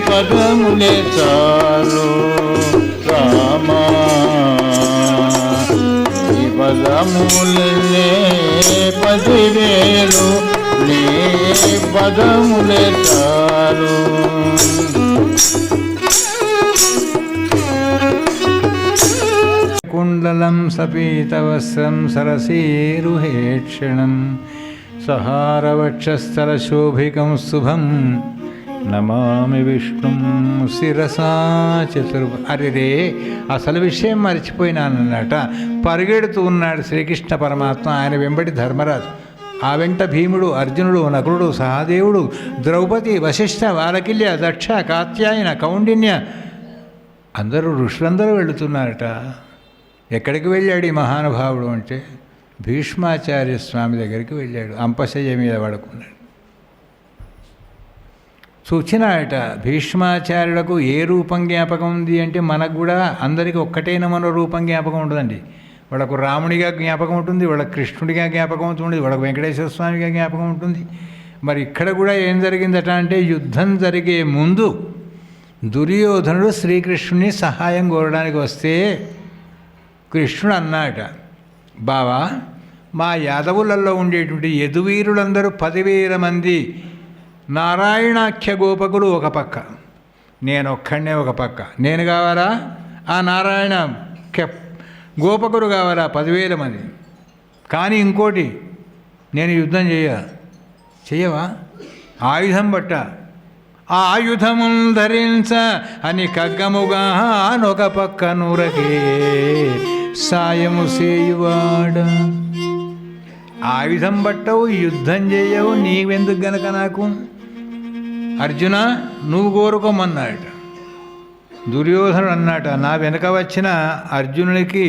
పదములే చాలు రామా నీ పదములే 10,000 నీ పదములే చాలు కుండలం సపీతవస్త్రం సరసీరుహేక్షణం సహారవక్షస్థలశోభికం శుభం నమామి విష్ణుం శిరసా అరే అసలు విషయం మర్చిపోయినానన్నట. పరిగెడుతూ ఉన్నాడు శ్రీకృష్ణ పరమాత్మ. ఆయన వెంబడి ధర్మరాజు, ఆ వెంట భీముడు, అర్జునుడు, నకులుడు, సహదేవుడు, ద్రౌపది, వశిష్ఠ, వాలకిల్య, దక్ష, కాత్యాయన, కౌండిన్య అందరూ ఋషులందరూ వెళుతున్నారట. ఎక్కడికి వెళ్ళాడు ఈ మహానుభావుడు అంటే భీష్మాచార్య స్వామి దగ్గరికి వెళ్ళాడు. అంపశయ్య మీద పడుకున్నాడు. చూచినాడట. భీష్మాచార్యులకు ఏ రూపం జ్ఞాపకం ఉంది అంటే మనకు కూడా అందరికీ ఒక్కటైన మన రూపం జ్ఞాపకం ఉంటుందండి. వాళ్ళకు రాముడిగా జ్ఞాపకం ఉంటుంది, వాళ్ళకు కృష్ణుడిగా జ్ఞాపకం ఉంటుంది, వాళ్ళకు వెంకటేశ్వర స్వామిగా జ్ఞాపకం ఉంటుంది. మరి ఇక్కడ కూడా ఏం జరిగిందట అంటే యుద్ధం జరిగే ముందు దుర్యోధనుడు శ్రీకృష్ణుని సహాయం కోరడానికి వస్తే కృష్ణుడు అన్నాట, బావా మా యాదవులలో ఉండేటువంటి యదువీరులందరూ 10,000 మంది నారాయణాఖ్య గోపకులు ఒక పక్క, నేనొక్కడనే ఒక పక్క. నేను కావాలా? ఆ నారాయణ గోపకులు కావాలా? 10,000 మంది. కానీ ఇంకోటి, నేను యుద్ధం చెయ్యవా? ఆయుధం బట్ట ఆ ఆయుధముల్ ధరించ అని కగ్గముగా నొక పక్క నూరకే సాయము సేయువాడ. ఆయుధం బట్టవు, యుద్ధం చేయవు, నీవెందుకు గనక నాకు? అర్జున నువ్వు కోరుకోమన్నాడట. దుర్యోధనుడు అన్నాట, నా వెనక వచ్చిన అర్జునునికి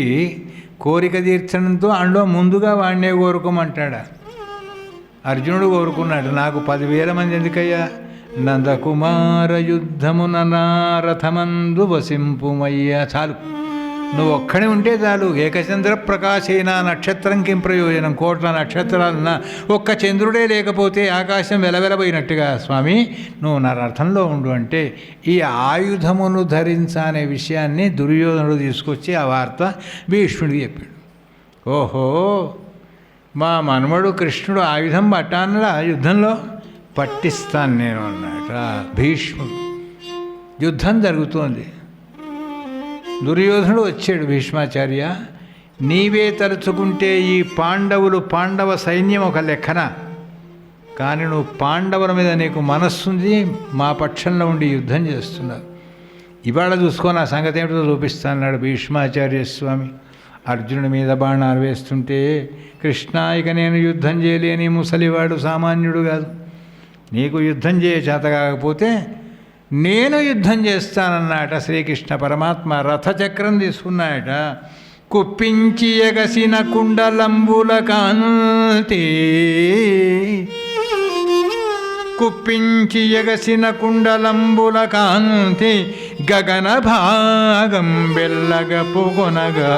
కోరిక తీర్చడంతో అందులో ముందుగా వాడినే కోరుకోమంటాడా. అర్జునుడు కోరుకున్నాడు, నాకు 10,000 మంది ఎందుకయ్యా? నందకుమార యుద్ధమున నారథమందు వసింపుమయ్యా, చాలు, నువ్వు ఒక్కడే ఉంటే చాలు. ఏకచంద్ర ప్రకాశైన నక్షత్రం కిం ప్రయోజనం, కోట్ల నక్షత్రాలన్నా ఒక్క చంద్రుడే లేకపోతే ఆకాశం వెలవెలబోయినట్టుగా స్వామి నువ్వు నా రథంలో ఉండు అంటే ఈ ఆయుధమును ధరించనే విషయాన్ని దుర్యోధనుడు తీసుకొచ్చి ఆ వార్త భీష్ముడికి చెప్పాడు. ఓహో, మా మనుమడు కృష్ణుడు ఆయుధం పట్టానలా యుద్ధంలో, పట్టిస్తాను నేను అన్నట భీష్ముడు. యుద్ధం జరుగుతోంది. దుర్యోధనుడు వచ్చాడు. భీష్మాచార్య, నీవే తలుచుకుంటే ఈ పాండవ సైన్యం ఒక లెక్కన, కానీ నువ్వు పాండవుల మీద నీకు మనస్సుంది, మా పక్షంలో ఉండి యుద్ధం చేస్తున్నావు. ఇవాళ చూసుకో నా సంగతి ఏమిటో చూపిస్తాన్నాడు భీష్మాచార్య స్వామి. అర్జునుడి మీద బాణాలు వేస్తుంటే, కృష్ణ ఇక నేను యుద్ధం చేయలేని ముసలివాడు సామాన్యుడు కాదు, నీకు యుద్ధం చేయ చేత కాకపోతే నేను యుద్ధం చేస్తానన్నాట శ్రీకృష్ణ పరమాత్మ. రథచక్రం తీసుకున్నాయట. కుప్పించి ఎగసిన కుండలంబుల కాంతి, కుప్పించి ఎగసిన కుండలంబుల కాంతి గగన భాగం బెల్లగపుకొనగా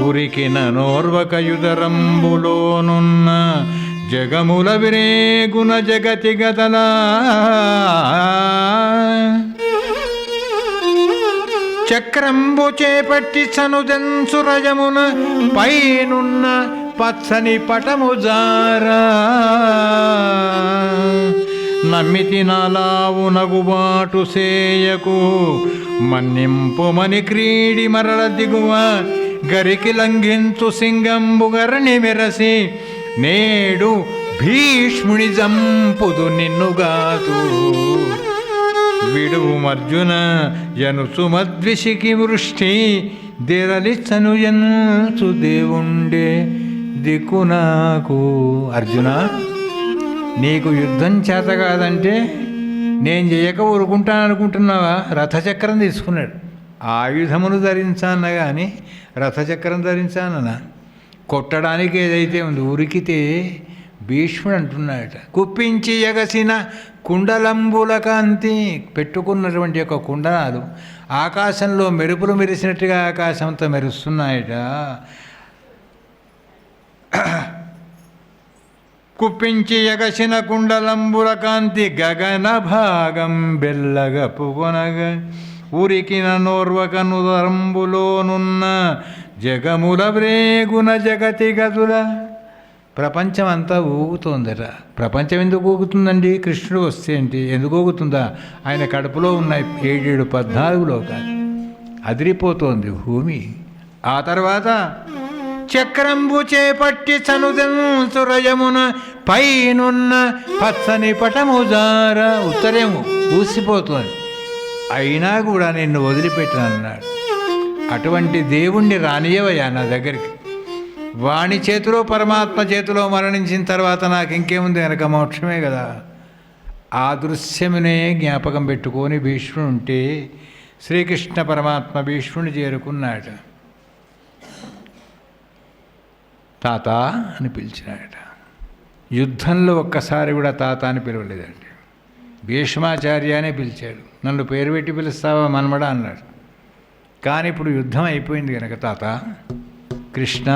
ఉరికిన నోర్వకయుధరంబులోనున్న జగముల విరేగుణ జగతి గతలా చక్రంబు చేపట్టి సనుదెన్సురజమున పైనున్న పచ్చని పటము జారా నమ్మితి నాలావు నగుబాటు సేయకు మన్నింపుమని క్రీడి మరల దిగువ గరికి లంఘించు సింగంబు గరణి మెరసి నేడు భీష్ముని జంపుదు నిన్నుగాదు విడుమర్జున యనుచు మద్విషికి వృష్టి దేరలిచ్చను ఎంచు దేవుండే దిక్కు నాకు. అర్జున, నీకు యుద్ధం చేత కాదంటే నేను చేయక ఊరుకుంటాననుకుంటున్నావా? రథచక్రం తీసుకున్నాడు. ఆయుధమును ధరించాన కానీ రథచక్రం ధరించానన్నా. కొట్టడానికి ఏదైతే ఉంది, ఉరికితే భీష్ముడు అంటున్నాడట, కుప్పించి ఎగసిన కుండలంబుల కాంతి, పెట్టుకున్నటువంటి యొక్క కుండలాలు ఆకాశంలో మెరుపులు మెరిసినట్టుగా ఆకాశంతో మెరుస్తున్నాయట. కుప్పించి ఎగసిన కుండలంబుల కాంతి గగన భాగం బెల్లగ పుగొనగ ఉరికిన నోర్వకనుదరంబులోనున్న జగముల వ్రేగున జగతి గదుల. ప్రపంచం అంతా ఊగుతోందట. ప్రపంచం ఎందుకు ఊగుతుందండి? కృష్ణుడు వస్తే ఏంటి? ఎందుకు ఊగుతుందా? ఆయన కడుపులో ఉన్న 7 14 లోకాలు అదిరిపోతోంది భూమి. ఆ తర్వాత చక్రంబు చేపట్టి చనుదెంసురయమున పైనున్న పచ్చని పటముజార ఉత్తరేము ఊసిపోతోంది. అయినా కూడా నిన్ను వదిలిపెట్టానన్నాడు. అటువంటి దేవుణ్ణి రానియవయ్యా నా దగ్గరికి. వాణి చేతిలో పరమాత్మ చేతిలో మరణించిన తర్వాత నాకు ఇంకేముంది? వెనక మోక్షమే కదా. ఆ దృశ్యమునే జ్ఞాపకం పెట్టుకొని భీష్ముడు ఉంటే శ్రీకృష్ణ పరమాత్మ భీష్ముని చేరుకున్నాడు. తాత అని పిలిచినాడట. యుద్ధంలో ఒక్కసారి కూడా తాత అని పిలవలేదండి. భీష్మాచార్య అనే పిలిచాడు. నన్ను పేరు పెట్టి పిలుస్తావా మనమడా అన్నాడు. కానీ ఇప్పుడు యుద్ధం అయిపోయింది కనుక, తాత కృష్ణ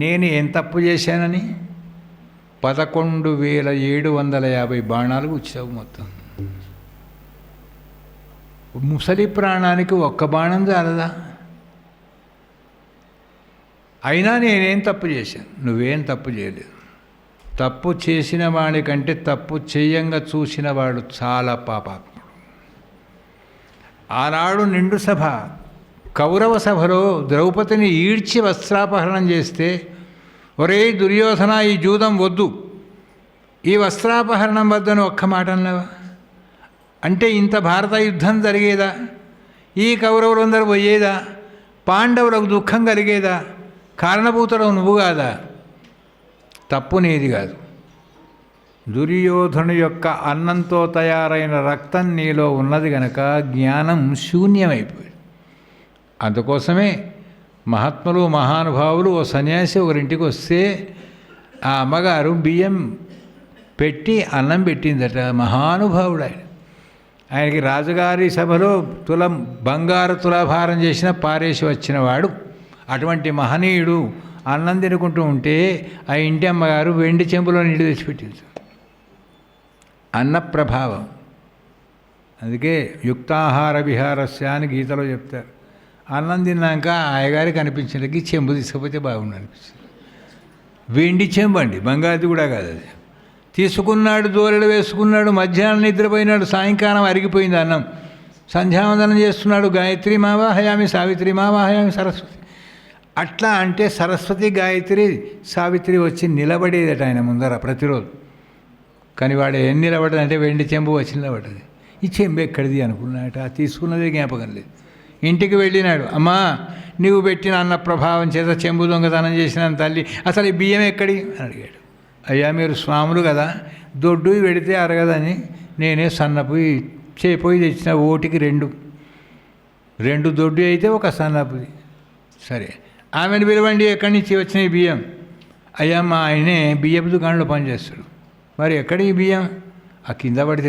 నేను ఏం తప్పు చేశానని 11,750 బాణాలు గుచ్చావు మొత్తం. ముసలి ప్రాణానికి ఒక్క బాణం చాలదా? అయినా నేనేం తప్పు చేశాను? నువ్వేం తప్పు చేయలేదు. తప్పు చేసిన వాడికంటే తప్పు చేయంగా చూసిన వాడు చాలా పాపాత్ముడు. ఆనాడు నిండు సభ, కౌరవ సభలో ద్రౌపదిని ఈడ్చి వస్త్రాపహరణం చేస్తే, ఒరే దుర్యోధన ఈ జూదం వద్దు, ఈ వస్త్రాపహరణం వద్దని ఒక్క మాట అన్నావా? అంటే ఇంత భారత యుద్ధం జరిగేదా? ఈ కౌరవులందరూ పోయేదా? పాండవులకు దుఃఖం కలిగేదా? కారణభూతుడు నువ్వు కాదా? తప్పు నీది కాదు. దుర్యోధను యొక్క అన్నంతో తయారైన రక్తం నీలో ఉన్నది గనక జ్ఞానం శూన్యమైపోయింది. అందుకోసమే మహాత్ములు మహానుభావులు ఓ సన్యాసి ఒకరింటికి వస్తే ఆ అమ్మగారు బియ్యం పెట్టి అన్నం పెట్టిందట. మహానుభావుడు ఆయన. ఆయనకి రాజుగారి సభలో బంగారు తులాభారం చేసిన పారేసి వచ్చినవాడు. అటువంటి మహనీయుడు అన్నం తినుకుంటూ ఉంటే ఆ ఇంటి అమ్మగారు వెండి చెంబులో నీళ్ళు తెచ్చిపెట్టింది. అన్న ప్రభావం. అందుకే యుక్తాహార విహారస్య అని గీతలో చెప్తారు. అన్నం తిన్నాక ఆయగారికి అనిపించింది చెంబు తీసుకపోతే బాగుండు అనిపించింది. వెండి చెంబు అండి, బంగారుది కూడా కాదు అది. తీసుకున్నాడు, దోరెలు వేసుకున్నాడు, మధ్యాహ్నం నిద్రపోయినాడు, సాయంకాలం అరిగిపోయింది అన్నం. సంధ్యావందనం చేస్తున్నాడు, గాయత్రి మావాహయామి సావిత్రి మావాహయామి సరస్వతి. అట్లా అంటే సరస్వతి గాయత్రి సావిత్రి వచ్చి నిలబడేదట ఆయన ముందర ప్రతిరోజు. కానీ వాడు ఏం నిలబడదంటే వెండి చెంబు వచ్చి నిలబడ్డది. ఈ చెంబు ఎక్కడిది అనుకున్నాడట. తీసుకున్నదే జ్ఞాపకం లేదు. ఇంటికి వెళ్ళినాడు. అమ్మా నీవు పెట్టిన అన్న ప్రభావం చేత చెంబు దొంగతనం చేసిన తల్లి, అసలు ఈ బియ్యం ఎక్కడి అని అడిగాడు. అయ్యా మీరు స్వాములు కదా, దొడ్డు పెడితే అరగదని నేనే సన్నపోయి చేపోయి తెచ్చిన. ఓటికి 2 దొడ్డు అయితే ఒక సన్నపుది. సరే ఆమెను పిలవండి, ఎక్కడి నుంచి వచ్చినాయి బియ్యం? అయ్యా మా ఆయనే బియ్యపు దుకాణంలో పనిచేస్తాడు. మరి ఎక్కడి ఈ బియ్యం? ఆ కింద పడితే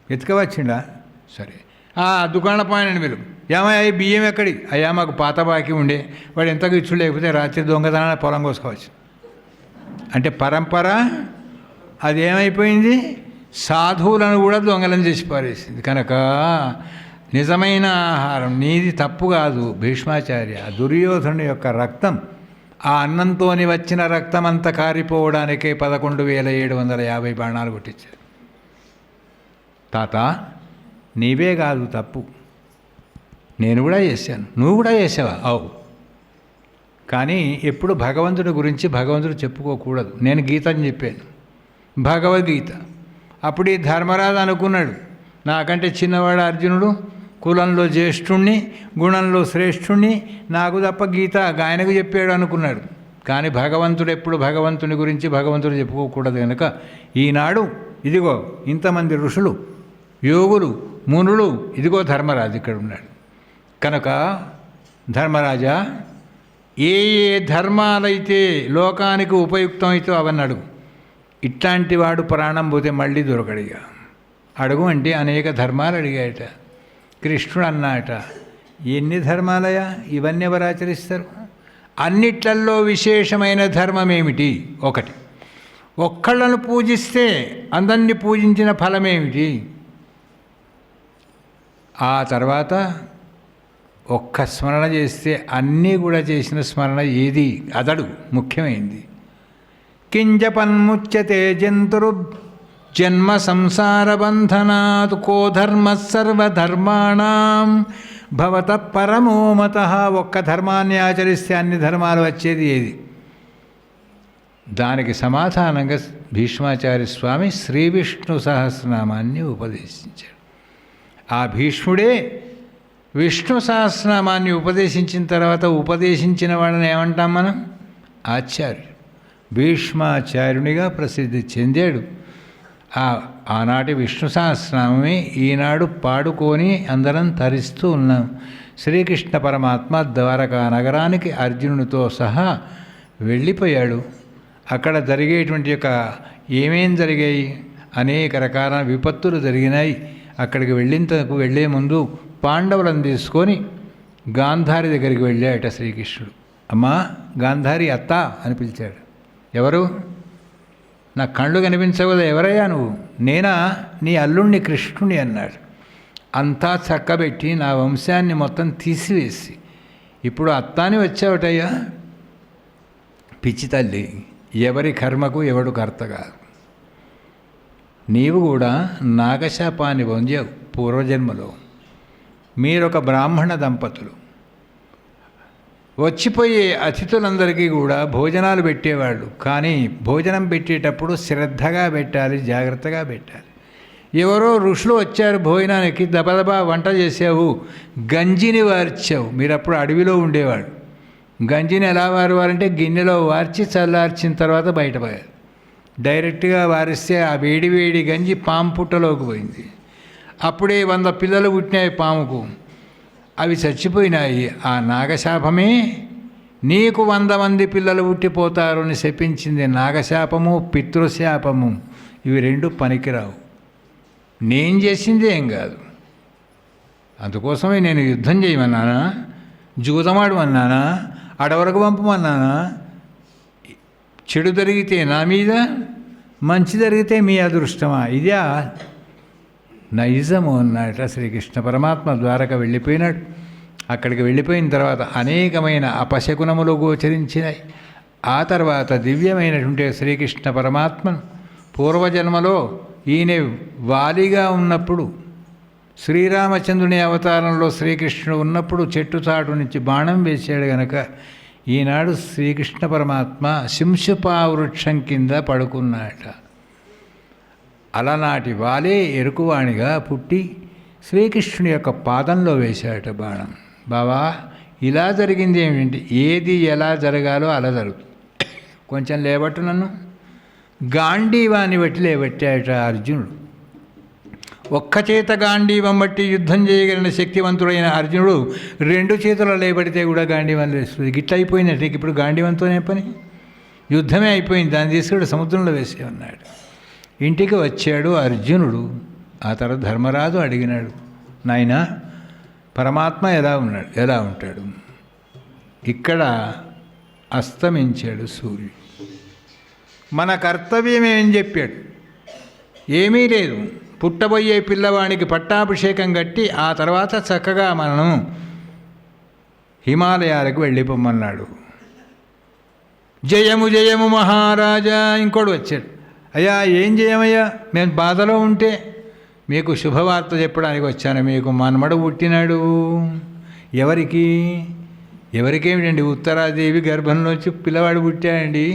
ఎత్తుకవచ్చిండా? సరే ఆ దుకాణ పాయనని మీరు ఏమయ్యా ఈ బియ్యం ఎక్కడి? అయ్యా మాకు పాత బాకీ ఉండే, వాడు ఎంతకు ఇచ్చు లేకపోతే రాత్రి దొంగతనాన్ని పొలం కోసుకోవచ్చు. అంటే పరంపర అది ఏమైపోయింది? సాధువులను కూడా దొంగలను చేసి పారేసింది. కనుక నిజమైన ఆహారం నీది తప్పు కాదు భీష్మాచార్య. దుర్యోధను యొక్క రక్తం, ఆ అన్నంతోని వచ్చిన రక్తం అంతా కారిపోవడానికే 11,750 బాణాలు కొట్టించారు. తాత నీవే కాదు తప్పు, నేను కూడా చేశాను, నువ్వు కూడా చేసావా? అవు. కానీ ఎప్పుడు భగవంతుడి గురించి భగవంతుడు చెప్పుకోకూడదు. నేను గీతని చెప్పాను, భగవద్గీత. అప్పుడు ఈ ధర్మరాజు అనుకున్నాడు, నాకంటే చిన్నవాడు అర్జునుడు, కులంలో జ్యేష్ఠుణ్ణి, గుణంలో శ్రేష్ఠుణ్ణి, నాకు తప్ప గీత ఆయనకు చెప్పాడు అనుకున్నాడు. కానీ భగవంతుడు ఎప్పుడు భగవంతుని గురించి భగవంతుడు చెప్పుకోకూడదు కనుక ఈనాడు ఇదిగో ఇంతమంది ఋషులు, యోగులు, మునులు, ఇదిగో ధర్మరాజు ఇక్కడ ఉన్నాడు. కనుక ధర్మరాజా, ఏ ఏ ధర్మాలైతే లోకానికి ఉపయుక్తమైతే అవన్నీ అడుగు. ఇట్లాంటి వాడు ప్రాణం పోతే మళ్ళీ దొరకడిగా. అడుగు అంటే అనేక ధర్మాలు అడిగాయట. కృష్ణుడు అన్నాట, ఎన్ని ధర్మాలయా, ఇవన్నీ ఎవరు ఆచరిస్తారు? అన్నిట్లల్లో విశేషమైన ధర్మం ఏమిటి? ఒకటి, ఒక్కళ్ళను పూజిస్తే అందరినీ పూజించిన ఫలమేమిటి? ఆ తర్వాత ఒక్క స్మరణ చేస్తే అన్నీ కూడా చేసిన స్మరణ ఏది? అదడు ముఖ్యమైంది. కింజపన్ముచ్యతే జంతురు జన్మ సంసార బంధనాత్ కో ధర్మ సర్వధర్మాణం భవత పరమో మతః. ఒక్క ధర్మాన్ని ఆచరిస్తే అన్ని ధర్మాలు వచ్చేది ఏది? దానికి సమాధానంగా భీష్మాచార్య స్వామి శ్రీ విష్ణు సహస్రనామాన్ని ఉపదేశించాడు. ఆ భీష్ముడే విష్ణు సహస్రనామాన్ని ఉపదేశించిన తర్వాత ఉపదేశించిన వాళ్ళని ఏమంటాం మనం? ఆచార్యుడు. భీష్మాచార్యునిగా ప్రసిద్ధి చెందాడు. ఆనాటి విష్ణు సహస్రనామమే ఈనాడు పాడుకొని అందరం తరిస్తూ ఉన్నాం. శ్రీకృష్ణ పరమాత్మ ద్వారకా నగరానికి అర్జునునితో సహా వెళ్ళిపోయాడు. అక్కడ జరిగేటువంటి యొక్క ఏమేం జరిగాయి? అనేక రకాల విపత్తులు జరిగినాయి. అక్కడికి వెళ్ళే ముందు పాండవులను తీసుకొని గాంధారి దగ్గరికి వెళ్ళాడట శ్రీకృష్ణుడు. అమ్మా గాంధారి అత్త అని పిలిచాడు. ఎవరు? నా కళ్ళు కనిపించకూడదు, ఎవరయ్యా నువ్వు? నేనా? నీ అల్లుణ్ణి కృష్ణుని అన్నాడు. అంతా చక్కబెట్టి నా వంశాన్ని మొత్తం తీసివేసి ఇప్పుడు అత్తాని వచ్చావటయ్యా. పిచ్చి తల్లి, ఎవరి కర్మకు ఎవడు కర్త కాదు. నీవు కూడా నాగశాపాన్ని పొందావు పూర్వజన్మలో. మీరొక బ్రాహ్మణ దంపతులు. వచ్చిపోయే అతిథులందరికీ కూడా భోజనాలు పెట్టేవాళ్ళు. కానీ భోజనం పెట్టేటప్పుడు శ్రద్ధగా పెట్టాలి, జాగ్రత్తగా పెట్టాలి. ఎవరో ఋషులు వచ్చారు భోజనానికి, దబదబా వంట చేసావు, గంజిని వార్చావు. మీరు అప్పుడు అడవిలో ఉండేవాడు. గంజిని ఎలా వారువారంటే గిన్నెలో వార్చి చల్లార్చిన తర్వాత బయటపోయారు. డైరెక్ట్గా వారిస్తే ఆ వేడి గంజి పాము పుట్టలోకి పోయింది. అప్పుడే 100 పిల్లలు పుట్టినాయి పాముకు. అవి చచ్చిపోయినాయి. ఆ నాగశాపమే నీకు 100 మంది పిల్లలు పుట్టిపోతారు అని శపించింది. నాగశాపము, పితృశాపము, ఇవి 2 పనికిరావు. నేను చేసింది ఏం కాదు. అందుకోసమే నేను యుద్ధం చేయమన్నానా, జూదమాడమన్నానా, అడవరకు పంపమన్నానా? చెడు జరిగితే నా మీద, మంచి జరిగితే మీ అదృష్టమా? ఇదే నైజము అన్నట. శ్రీకృష్ణ పరమాత్మ ద్వారక వెళ్ళిపోయినాడు. అక్కడికి వెళ్ళిపోయిన తర్వాత అనేకమైన అపశకునములు గోచరించినాయి. ఆ తర్వాత దివ్యమైనటువంటి శ్రీకృష్ణ పరమాత్మను పూర్వజన్మలో ఈయన వాలిగా ఉన్నప్పుడు, శ్రీరామచంద్రుని అవతారంలో శ్రీకృష్ణుడు ఉన్నప్పుడు చెట్టు చాటు నుంచి బాణం వేశాడు గనక ఈనాడు శ్రీకృష్ణ పరమాత్మ శింశుపా వృక్షం కింద పడుకున్నాట. అలనాటి వాలే ఎరుకువాణిగా పుట్టి శ్రీకృష్ణుని యొక్క పాదంలో వేశాట బాణం. బావా ఇలా జరిగింది ఏమిటి? ఏది ఎలా జరగాలో అలా జరుగుతుంది. కొంచెం లేబట్టు నన్ను. గాంధీవాన్ని బట్టి లేబట్టాట అర్జునుడు. ఒక్క చేత గాంధీవం బట్టి యుద్ధం చేయగలిగిన శక్తివంతుడైన అర్జునుడు 2 చేతుల లేబడితే కూడా గాంధీవం లేస్తుంది. గిట్ల అయిపోయిందంటే ఇప్పుడు గాంధీవంతోనే పని. యుద్ధమే అయిపోయింది. దాన్ని తీసుకుని సముద్రంలో వేసే ఉన్నాడు. ఇంటికి వచ్చాడు అర్జునుడు. ఆ తర్వాత ధర్మరాజు అడిగినాడు, నాయనా పరమాత్మ ఎలా ఉంటాడు? ఇక్కడ అస్తమించాడు సూర్యుడు. మన కర్తవ్యం ఏం చెప్పాడు? ఏమీ లేదు. పుట్టబోయే పిల్లవానికి పట్టాభిషేకం కట్టి ఆ తర్వాత చక్కగా మనం హిమాలయాలకు వెళ్ళిపోమన్నాడు. జయము జయము మహారాజా. ఇంకోడు వచ్చాడు, అయ్యా ఏం జయమయ్యా, మేము బాధలో ఉంటే మీకు శుభవార్త చెప్పడానికి వచ్చాను. మీకు మనమడు పుట్టినాడు. ఎవరికేమిటండి? ఉత్తరాదేవి గర్భంలోంచి పిల్లవాడు పుట్టాడండి.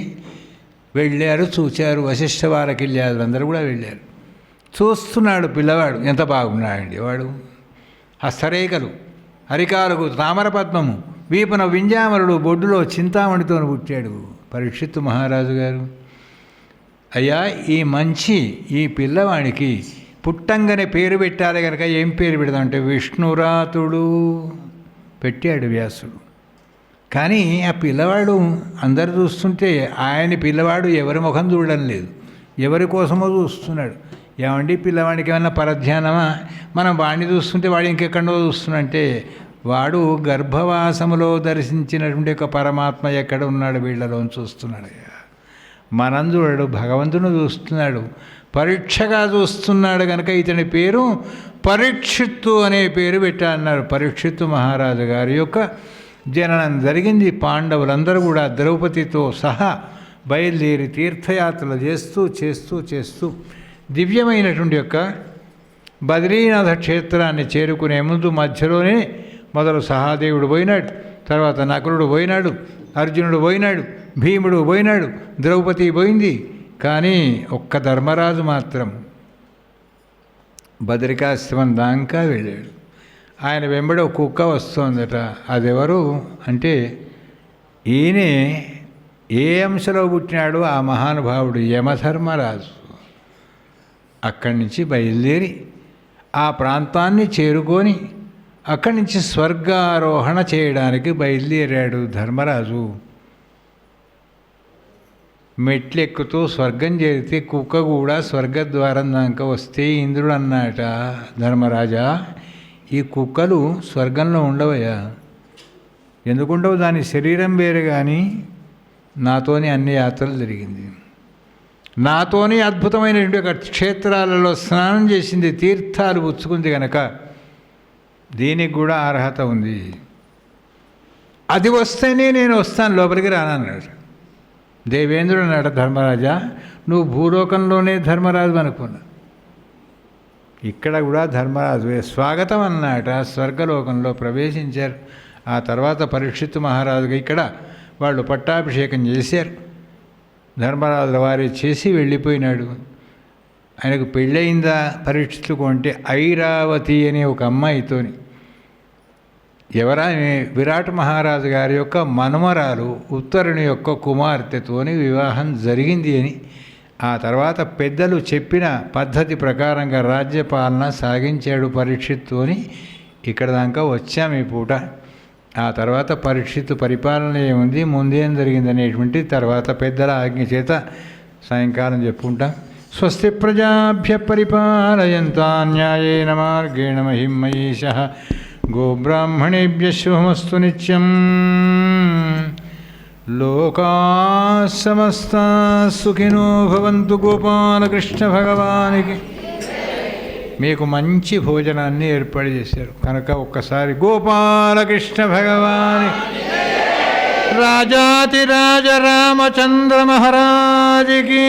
వెళ్ళారు, చూచారు. వశిష్ఠ వారకిల్లారు, అందరూ కూడా వెళ్ళారు. చూస్తున్నాడు పిల్లవాడు. ఎంత బాగున్నాడండి వాడు. హస్తరేఖలు, అరికాలకు తామరపద్మము, వీపున వింజామరుడు, బొడ్డులో చింతామణితో పుట్టాడు పరీక్షిత్తు మహారాజు గారు. అయ్యా ఈ పిల్లవాడికి పుట్టంగానే పేరు పెట్టాలి కనుక ఏం పేరు పెడదామంటే విష్ణురాతుడు పెట్టాడు వ్యాసుడు. కానీ ఆ పిల్లవాడు అందరు చూస్తుంటే పిల్లవాడు ఎవరి ముఖం చూడడం లేదు, ఎవరి కోసమో చూస్తున్నాడు. ఏమండి పిల్లవాడికి ఏమన్నా పరధ్యానమా? మనం వాడిని చూస్తుంటే వాడు ఇంకెక్కడో చూస్తున్నంటే వాడు గర్భవాసములో దర్శించినటువంటి ఒక పరమాత్మ ఎక్కడ ఉన్నాడు వీళ్ళలో చూస్తున్నాడు. మనందుడు భగవంతుని చూస్తున్నాడు, పరీక్షగా చూస్తున్నాడు కనుక ఇతని పేరు పరీక్షిత్తు అనే పేరు పెట్టారన్నారు. పరీక్షిత్తు మహారాజు గారి యొక్క జననం జరిగింది. పాండవులందరూ కూడా ద్రౌపదితో సహా బయలుదేరి తీర్థయాత్రలు చేస్తూ చేస్తూ చేస్తూ దివ్యమైనటువంటి యొక్క బద్రీనాథ క్షేత్రాన్ని చేరుకునే ముందు మధ్యలోనే మొదలు సహాదేవుడు పోయినాడు, తర్వాత నకులుడు పోయినాడు, అర్జునుడు పోయినాడు, భీముడు పోయినాడు, ద్రౌపది పోయింది. కానీ ఒక్క ధర్మరాజు మాత్రం బద్రికాశ్రమం దాకా వెళ్ళాడు. ఆయన వెంబడి ఒక కుక్క వస్తోందట. అదెవరు అంటే ఈయనే ఏ అంశలో పుట్టినాడు ఆ మహానుభావుడు యమధర్మరాజు. అక్కడి నుంచి బయలుదేరి ఆ ప్రాంతాన్ని చేరుకొని అక్కడి నుంచి స్వర్గారోహణ చేయడానికి బయలుదేరాడు ధర్మరాజు. మెట్లెక్కుతూ స్వర్గం చేరితే కుక్క కూడా స్వర్గద్వారం దాకా వస్తే ఇంద్రుడు అన్నాట, ధర్మరాజా ఈ కుక్కలు స్వర్గంలో ఉండవయ్యా. ఎందుకుండవు? దాని శరీరం వేరే, కానీ నాతోని అన్ని యాత్రలు జరిగింది, నాతోని అద్భుతమైనటువంటి క్షేత్రాలలో స్నానం చేసింది, తీర్థాలు పుచ్చుకుంది కనుక దీనికి కూడా అర్హత ఉంది. అది వస్తేనే నేను వస్తాను, లోపలికి రానన్నాడు. దేవేంద్రుడు అన్నాడు, ధర్మరాజా నువ్వు భూలోకంలోనే ధర్మరాజు అనుకున్నా, ఇక్కడ కూడా ధర్మరాజు స్వాగతం అన్నట. స్వర్గలోకంలో ప్రవేశించారు. ఆ తర్వాత పరీక్షిత్తు మహారాజుగా ఇక్కడ వాళ్ళు పట్టాభిషేకం చేశారు. ధర్మరాజుల వారి చేసి వెళ్ళిపోయినాడు. ఆయనకు పెళ్ళయిందా పరీక్షిత్తుకు అంటే ఐరావతి అనే ఒక అమ్మాయితోని, ఎవరాని విరాట్ మహారాజు గారి యొక్క మనుమరాలు ఉత్తరుని యొక్క కుమార్తెతోని వివాహం జరిగింది అని. ఆ తర్వాత పెద్దలు చెప్పిన పద్ధతి ప్రకారంగా రాజ్యపాలన సాగించాడు పరీక్షిత్తుని. ఇక్కడ దాకా వచ్చాము ఈ పూట. ఆ తర్వాత పరీక్షిత్తు పరిపాలన ఏముంది, ముందేం జరిగింది అనేటువంటి తర్వాత పెద్దల ఆజ్ఞ చేత సాయంకాలం చెప్పుకుంటాం. స్వస్తి ప్రజాభ్య పరిపాలయంతా న్యాయేన మార్గేణ మహిం మహీషః గోబ్రాహ్మణేభ్య శుభమస్తు నిత్యం. లోకా సమస్తా సుఖినో భవంతు. గోపాలకృష్ణ భగవానికి మీకు మంచి భోజనాన్ని ఏర్పాటు చేశారు కనుక ఒక్కసారి గోపాలకృష్ణ భగవాని రాజాతిరాజ రామచంద్ర మహారాజుకి.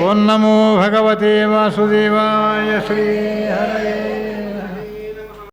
ఓం నమో భగవతే వాసుదేవాయ. శ్రీ హరే.